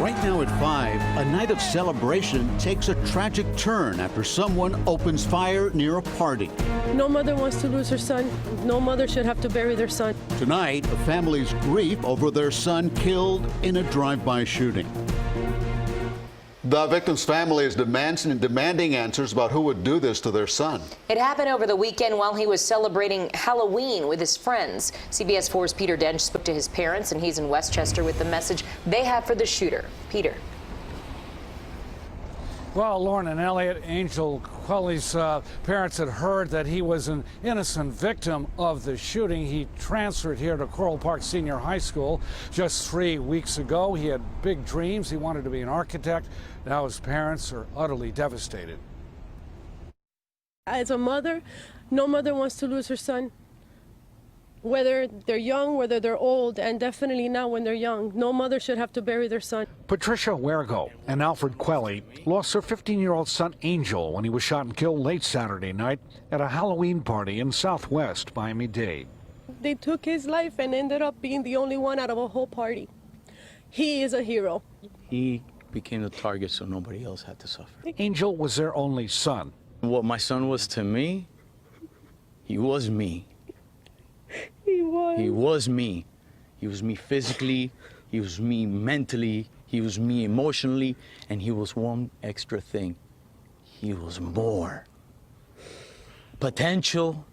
Right now at 5, a night of celebration takes a tragic turn after someone opens fire near a party. No mother wants to lose her son. No mother should have to bury their son. Tonight, the family's grief over their son killed in a drive-by shooting. The victim's family is demanding answers about who would do this to their son. It happened over the weekend while he was celebrating Halloween with his friends. CBS 4's Peter Dench spoke to his parents, and he's in Westchester with the message they have for the shooter. Peter. Well, Lauren and Elliot, Angel Cueli's parents had heard that he was an innocent victim of the shooting. He transferred here to Coral Park Senior High School just 3 weeks ago. He had big dreams. He wanted to be an architect. Now his parents are utterly devastated. As a mother, no mother wants to lose her son. Whether they're young, whether they're old, and definitely not when they're young. No mother should have to bury their son. Patricia Huergo and Alfred Cueli lost their 15-year-old son Angel when he was shot and killed late Saturday night at a Halloween party in southwest Miami-Dade. They took his life and ended up being the only one out of a whole party. He is a hero. He became the target so nobody else had to suffer. Angel was their only son. What my son was to me, he was me. He was. He was me. He was me physically, he was me mentally, he was me emotionally, and he was one extra thing. He was more. Potential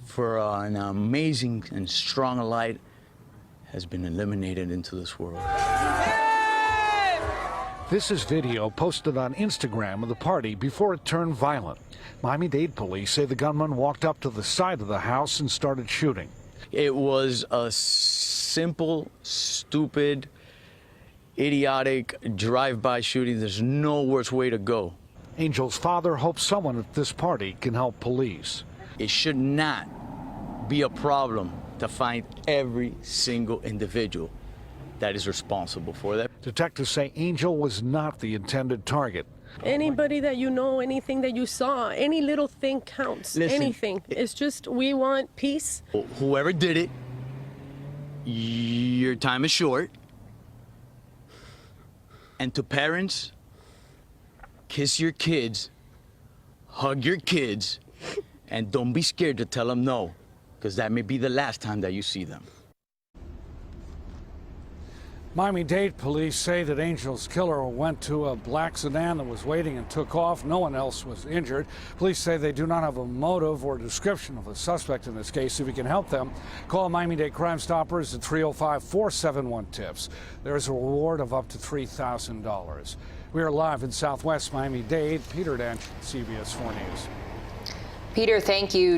for an amazing and strong light has been eliminated into this world. This is video posted on Instagram of the party before it turned violent. Miami-Dade police say the gunman walked up to the side of the house and started shooting. It was a simple, stupid, idiotic drive-by shooting. There's no worse way to go. Angel's father hopes someone at this party can help police. It should not be a problem to find every single individual that is responsible for that. Detectives say Angel was not the intended target. Anybody that you know, anything that you saw, any little thing counts. Listen, anything. It's just we want peace. Whoever did it, your time is short. And to parents, kiss your kids, hug your kids, and don't be scared to tell them no, because that may be the last time that you see them. Miami-Dade police say that Angel's killer went to a black sedan that was waiting and took off. No one else was injured. Police say they do not have a motive or description of the suspect in this case. If you can help them, call Miami-Dade Crime Stoppers at 305-471-TIPS. There's a reward of up to $3,000. We are live in southwest Miami-Dade. Peter Dench, CBS 4 News. Peter, thank you.